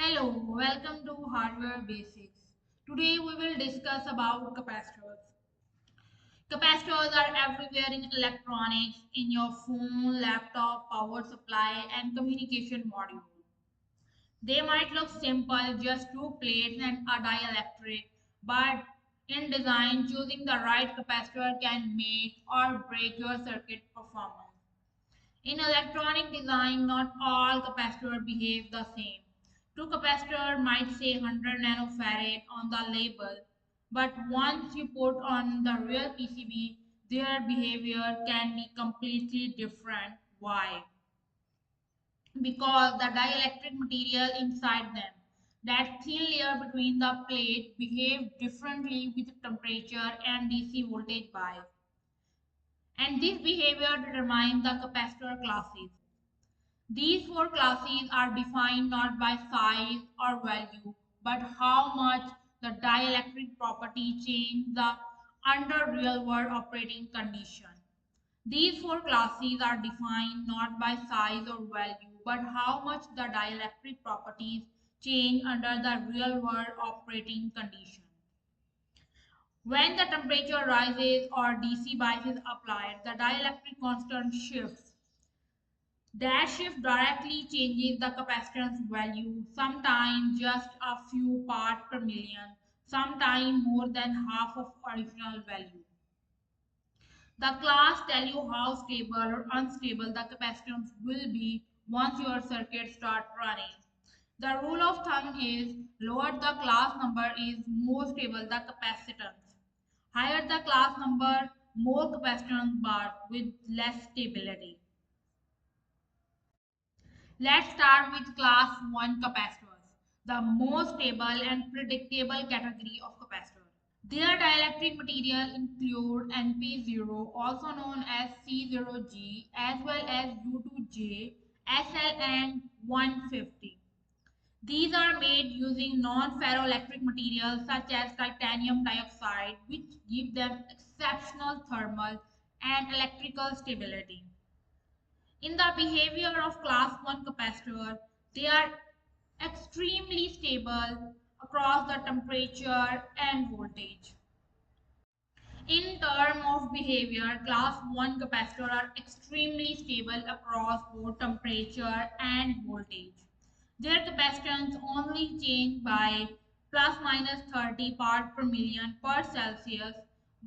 Hello, welcome to Hardware Basics. Today we will discuss about capacitors. Capacitors are everywhere in electronics, in your phone, laptop, power supply, and communication module. They might look simple, just two plates and a dielectric, but in design, choosing the right capacitor can make or break your circuit performance. In electronic design, not all capacitors behave the same. Two capacitors might say 100 nanofarad on the label, but once you put on the real PCB, their behavior can be completely different. Why? Because the dielectric material inside them, that thin layer between the plate, behave differently with temperature and DC voltage bias. And this behavior determines the capacitor classes. These four classes are defined not by size or value, but how much the dielectric property change the under real world operating condition. These four classes are defined not by size or value, but how much the dielectric properties change under the real world operating condition. When the temperature rises or DC bias is applied, the dielectric constant shifts. That shift directly changes the capacitance value, sometimes just a few parts per million, sometimes more than half of original value. The class tell you how stable or unstable the capacitance will be once your circuit start running. The rule of thumb is lower the class number is more stable the capacitance. Higher the class number, more capacitance bar with less stability. Let's start with class 1 capacitors, the most stable and predictable category of capacitor. Their dielectric material include NP0, also known as C0G, as well as U2J, SL, and 150. These are made using non-ferroelectric materials such as titanium dioxide, which give them exceptional thermal and electrical stability. In the behavior of class 1 capacitor, they are extremely stable across the temperature and voltage. In terms of behavior, class 1 capacitors are extremely stable across both temperature and voltage. Their capacitance only change by plus minus 30 parts per million per Celsius,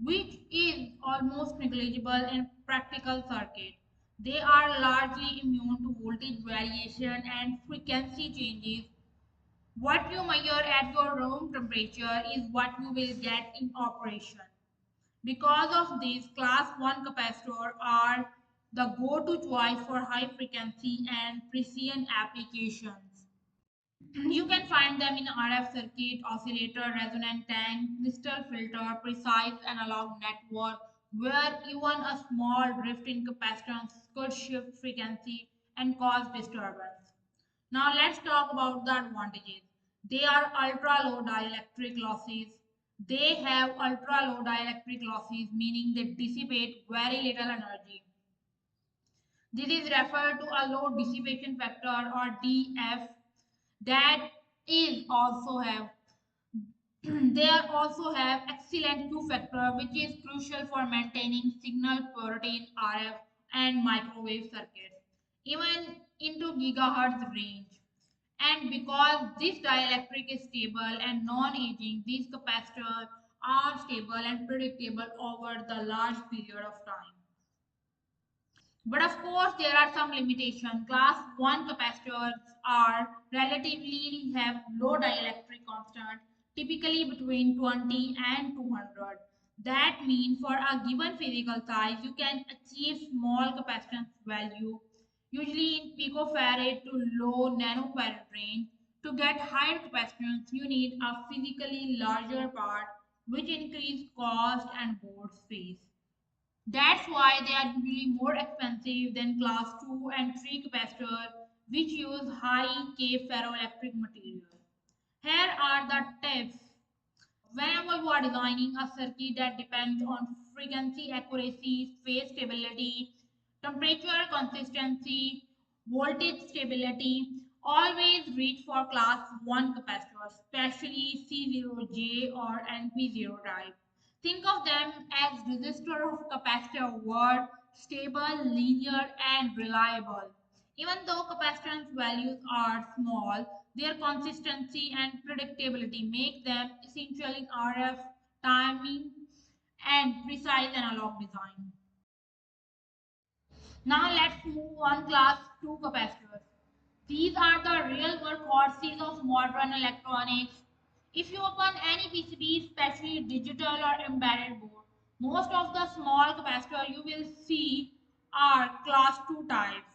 which is almost negligible in practical circuit. They are largely immune to voltage variation and frequency changes. What you measure at your room temperature is what you will get in operation. Because of this, class 1 capacitors are the go-to choice for high frequency and precision applications. You can find them in RF circuit, oscillator, resonant tank, crystal filter, precise analog network, where even a small drift in capacitance could shift frequency and cause disturbance. Now let's talk about the advantages. They are ultra low dielectric losses. They have ultra low dielectric losses, meaning they dissipate very little energy. This is referred to a low dissipation factor or DF. That is also have they also have excellent Q factor, which is crucial for maintaining signal purity in RF and microwave circuits, even into gigahertz range. And because this dielectric is stable and non-aging, these capacitors are stable and predictable over the large period of time. But of course, there are some limitations. Class 1 capacitors are relatively have low dielectric constant, typically between 20 and 200. That means for a given physical size, you can achieve small capacitance value, usually in picofarad to low nanofarad range. To get higher capacitance, you need a physically larger part, which increase cost and board space. That's why they are usually more expensive than class 2 and 3 capacitors, which use high K ferroelectric material. Here are the tips. Whenever you are designing a circuit that depends on frequency accuracy, phase stability, temperature consistency, voltage stability, Always reach for class 1 capacitors, especially C0J or NP0 type. Think of them as resistor of capacitor word, stable, linear and reliable. Even though capacitance values are small, their consistency and predictability make them essential in RF, timing and precise analog design. Now let's move on class 2 capacitors. These are the real workhorses of modern electronics. If you open any PCB, especially digital or embedded board, most of the small capacitor you will see are class 2 types.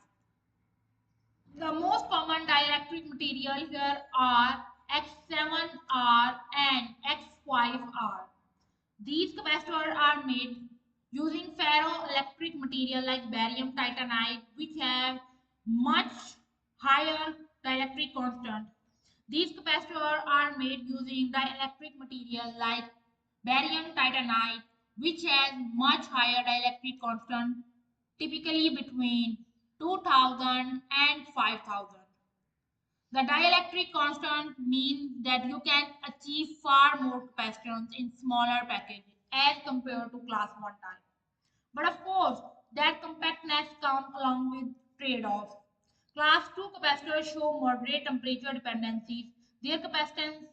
The most common dielectric material here are X7R and X5R. These capacitors are made using ferroelectric material like barium titanide, which have much higher dielectric constant. These capacitors are made using dielectric material like barium titanide, which has much higher dielectric constant, typically between 2000 and 5000. The dielectric constant means that you can achieve far more capacitance in smaller packages as compared to class 1 type. But of course, that compactness comes along with trade-offs. Class 2 capacitors show moderate temperature dependencies. Their capacitance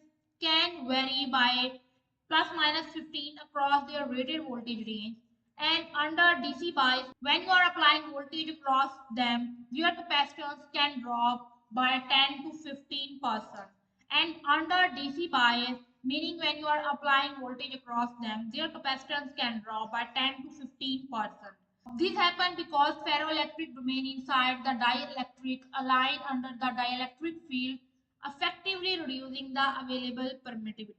can vary by plus minus 15 across their rated voltage range. And under DC bias, when you are applying voltage across them, your capacitance can drop by 10 to 15%. And under DC bias, meaning when you are applying voltage across them, their capacitance can drop by 10 to 15%. This happens because ferroelectric domain inside the dielectric align under the dielectric field, effectively reducing the available permittivity.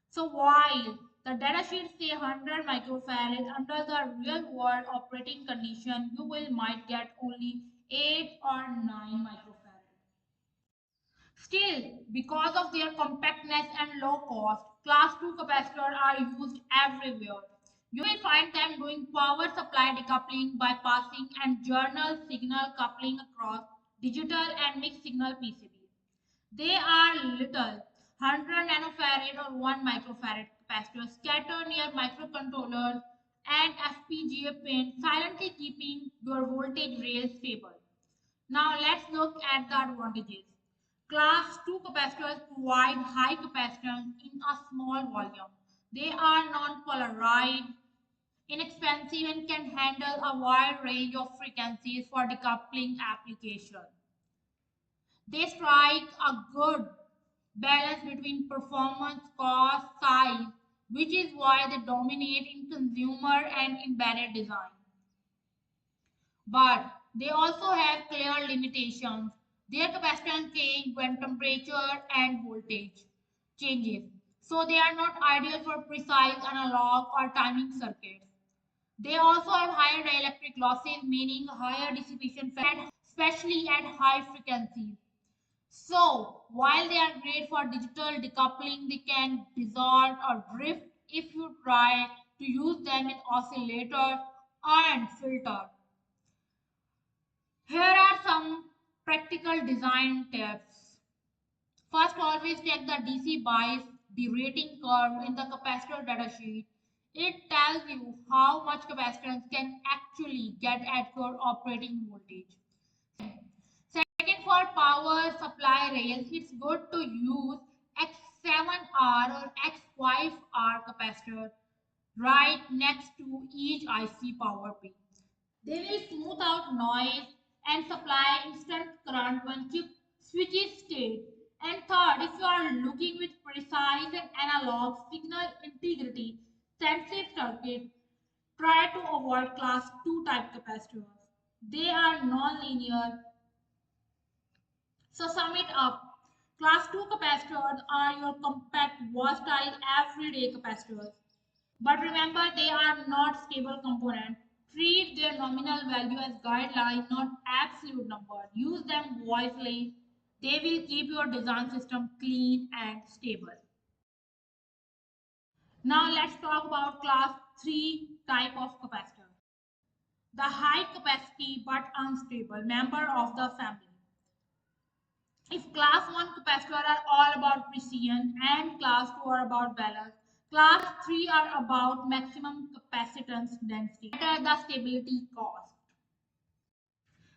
So while the datasheet say 100 microfarad, under the real world operating condition, you will might get only 8 or 9 microfarad. Still, because of their compactness and low cost, class 2 capacitors are used everywhere. You will find them doing power supply decoupling, bypassing, and journal signal coupling across digital and mixed signal PCBs. They are little 100 nanofarad or 1 microfarad capacitors scattered near microcontrollers and FPGA pins, silently keeping your voltage rail stable. Now let's look at the advantages. Class 2 capacitors provide high capacitance in a small volume. They are non-polarized, inexpensive and can handle a wide range of frequencies for decoupling applications. They strike a good balance between performance, cost, size, which is why they dominate in consumer and embedded design. But they also have clear limitations. Their capacitance change when temperature and voltage changes. So they are not ideal for precise analog or timing circuits. They also have higher dielectric losses, meaning higher dissipation factor, especially at high frequencies. So while they are great for digital decoupling, they can distort or drift if you try to use them in oscillator and filter. Here are some practical design tips. First, always check the DC bias derating curve in the capacitor datasheet. It tells you how much capacitance can actually get at your operating voltage. Second, for power supply rails, it's good to use X7R or X5R capacitor right next to each IC power pin. They will smooth out noise and supply instant current when chip switches state. And third, if you are looking with precise and analog signal integrity sensitive circuit, try to avoid class 2 type capacitors. They are non-linear. So sum it up. Class 2 capacitors are your compact, versatile, everyday capacitors. But remember, they are not stable components. Treat their nominal value as guideline, not absolute number. Use them wisely. They will keep your design system clean and stable. Now let's talk about class 3 type of capacitor. The high capacity but unstable member of the family. If class 1 capacitors are all about precision and class 2 are about balance, class 3 are about maximum capacitance density at the stability cost.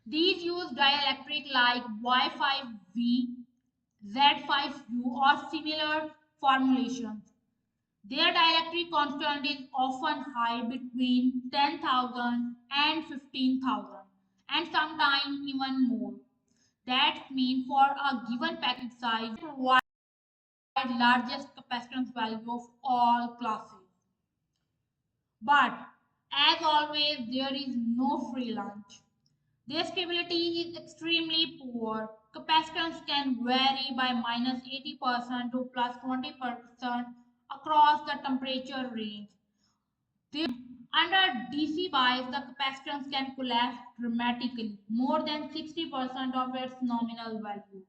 These use dielectric like Y5V, Z5U or similar formulations. Their dielectric constant is often high between 10,000 and 15,000 and sometimes even more. That means for a given package size, provide largest capacitance value of all classes. But as always, there is no free lunch. Their stability is extremely poor. Capacitance can vary by minus 80% to plus 20% across the temperature range. Under DC bias, the capacitance can collapse dramatically, more than 60% of its nominal value.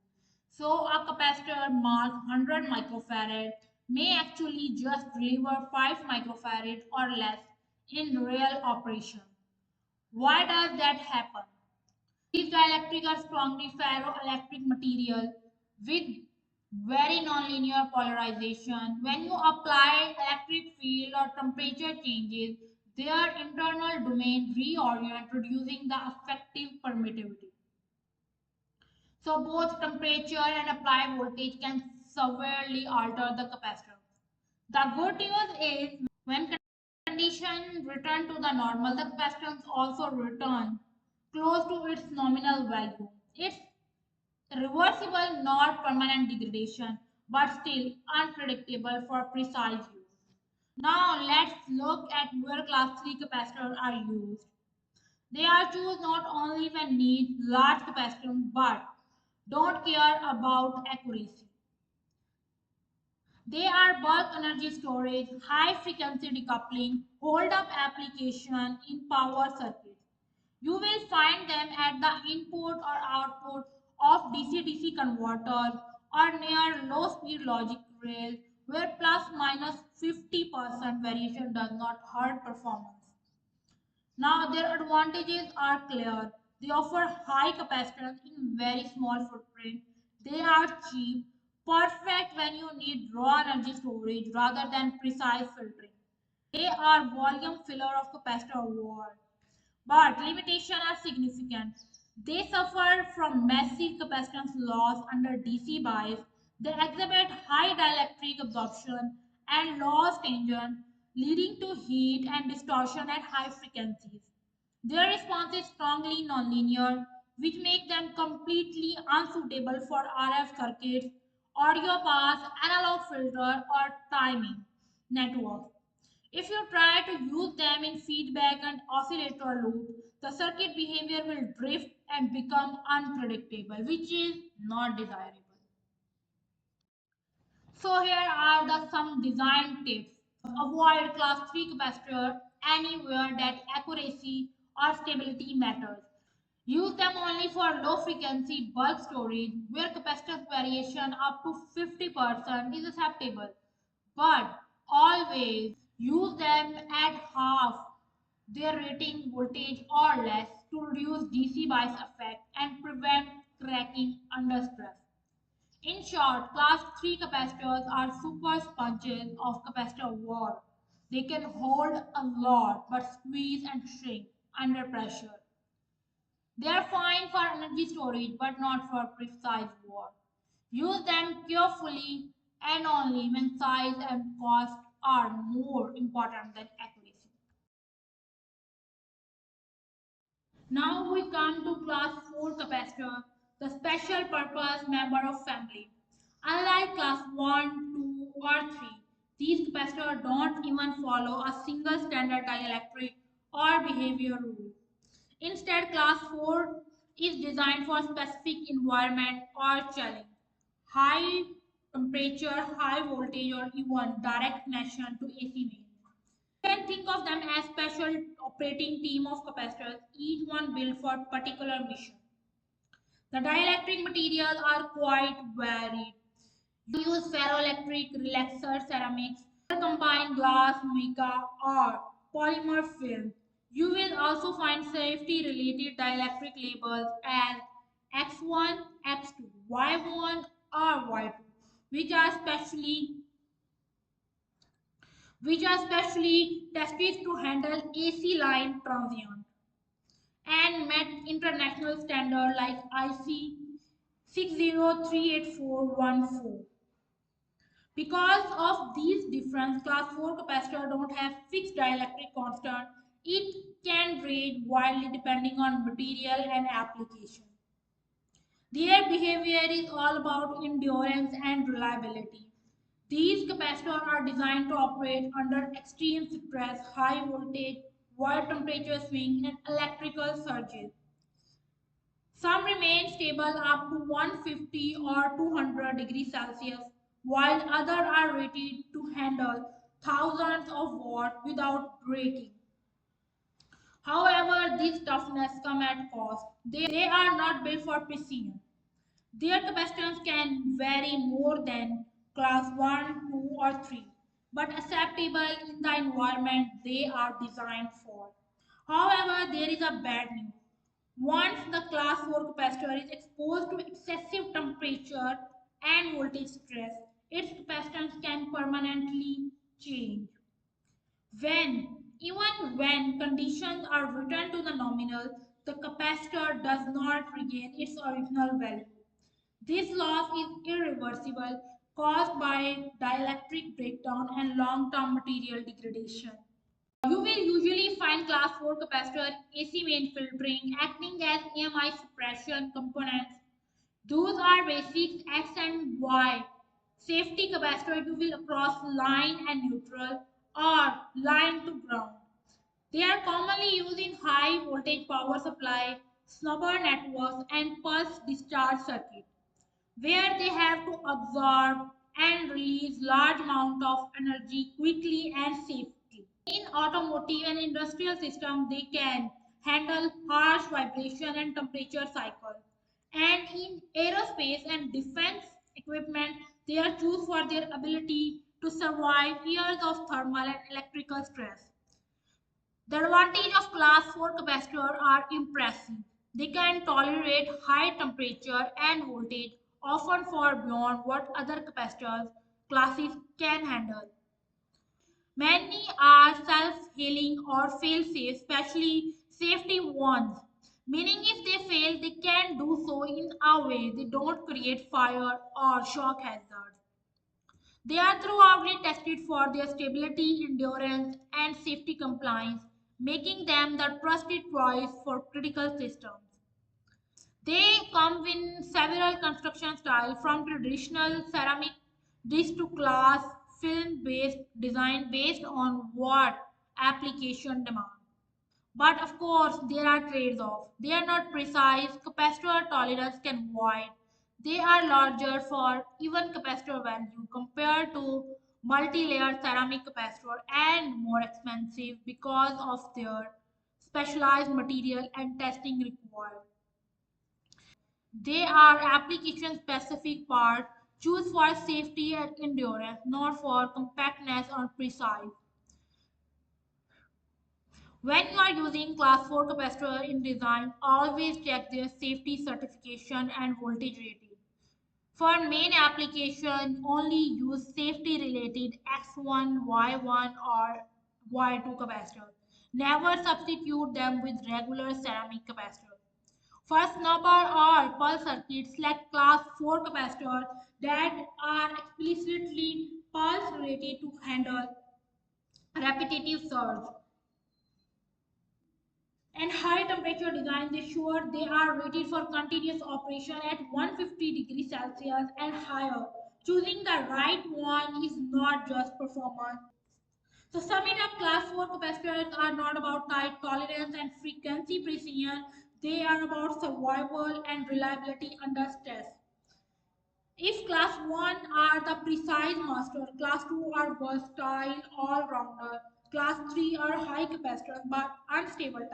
So, a capacitor marked 100 microfarad may actually just deliver 5 microfarad or less in real operation. Why does that happen? These dielectric are strongly ferroelectric material with very nonlinear polarization. When you apply electric field or temperature changes, their internal domain reorient, reducing the effective permittivity. So both temperature and applied voltage can severely alter the capacitor. The good news is when condition return to the normal, the capacitance also return close to its nominal value. It's reversible, not permanent degradation, but still unpredictable for precise use. Now let's look at where class 3 capacitors are used. They are chosen not only when need large capacitance but don't care about accuracy. They are bulk energy storage, high frequency decoupling, hold up application in power circuits. You will find them at the input or output of DC-DC converters or near low speed logic rails where plus minus 50% variation does not hurt performance. Now their advantages are clear. They offer high capacitance in very small footprint. They are cheap, perfect when you need raw energy storage rather than precise filtering. They are volume filler of capacitor wall. But limitations are significant. They suffer from massive capacitance loss under DC bias. They exhibit high dielectric absorption and loss tension, leading to heat and distortion at high frequencies. Their response is strongly nonlinear, which makes them completely unsuitable for RF circuits, audio pass, analog filter, or timing networks. If you try to use them in feedback and oscillator loop, the circuit behavior will drift and become unpredictable, which is not desirable. So here are some design tips. Avoid class 3 capacitor anywhere that accuracy or stability matters. Use them only for low frequency bulk storage where capacitance variation up to 50% is acceptable. But always use them at half their rating voltage or less to reduce DC bias effect and prevent cracking under stress. In short, class 3 capacitors are super sponges of capacitor war. They can hold a lot but squeeze and shrink under pressure. They are fine for energy storage but not for precise war. Use them carefully and only when size and cost are more important than accuracy. Now we come to class 4 capacitor, the special purpose member of family. Unlike class 1, 2 or 3, these capacitors don't even follow a single standard dielectric or behavior rule. Instead, class 4 is designed for specific environment or challenge. High temperature, high voltage or even direct connection to AC mains. You can think of them as special operating team of capacitors, each one built for particular mission. The dielectric materials are quite varied. You use ferroelectric, relaxer ceramics, combined glass, mica, or polymer film. You will also find safety related dielectric labels as X1, X2. Y1 or Y2, which are specially tested to handle AC line transient and met international standard like IC 6038414. Because of these difference, class 4 capacitor don't have fixed dielectric constant. It can vary widely depending on material and application. Their behavior is all about endurance and reliability. These capacitors are designed to operate under extreme stress, high voltage, wide temperature swing, and electrical surges. Some remain stable up to 150 or 200 degrees Celsius, while others are rated to handle thousands of watts without breaking. However, this toughness comes at cost. They are not built for precision. Their capacitance can vary more than class 1, 2, or 3, but acceptable in the environment they are designed for. However, there is a bad news. Once the class 4 capacitor is exposed to excessive temperature and voltage stress, its capacitance can permanently change. Even when conditions are returned to the nominal, the capacitor does not regain its original value. This loss is irreversible, caused by dielectric breakdown and long-term material degradation. You will usually find class 4 capacitor AC main filtering acting as EMI suppression components. Those are basics X and Y. Safety capacitor you will across line and neutral or line to ground. They are commonly used in high voltage power supply, snubber networks and pulse discharge circuits, where they have to absorb and release large amount of energy quickly and safely. In automotive and industrial systems, they can handle harsh vibration and temperature cycles. And in aerospace and defense equipment, they are chosen for their ability to survive years of thermal and electrical stress. The advantage of class 4 capacitors are impressive. They can tolerate high temperature and voltage, often far beyond what other capacitors classes can handle. Many are self-healing or fail-safe, especially safety ones, meaning if they fail, they can do so in a way they don't create fire or shock hazards. They are throughout tested for their stability, endurance, and safety compliance, making them the trusted choice for critical systems. They come in several construction styles from traditional ceramic dish to glass film based design based on what application demand. But of course, there are trades offs. They are not precise, capacitor tolerance can vary. They are larger for even capacitor value compared to multi-layer ceramic capacitor and more expensive because of their specialized material and testing required. They are application specific parts choose for safety and endurance, not for compactness or precise. When you are using class 4 capacitor in design, always check their safety certification and voltage rating. For main application, only use safety related X1, Y1 or Y2 capacitors. Never substitute them with regular ceramic capacitors. For snubber or pulse circuits, select class 4 capacitors that are explicitly pulse rated to handle repetitive surge and high temperature design. They sure they are rated for continuous operation at 150 degrees Celsius and higher. Choosing the right one is not just performance. So sum it up, class 4 capacitors are not about tight tolerance and frequency precision. They are about survival and reliability under stress. If class 1 are the precise master, class 2 are versatile all-rounder, class 3 are high capacitors but unstable,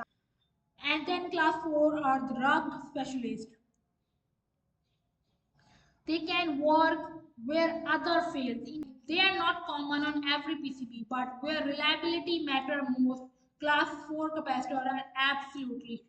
and then class 4 are the rugged specialists. They can work where other fails. They are not common on every PCB, but where reliability matter most, class 4 capacitors are absolutely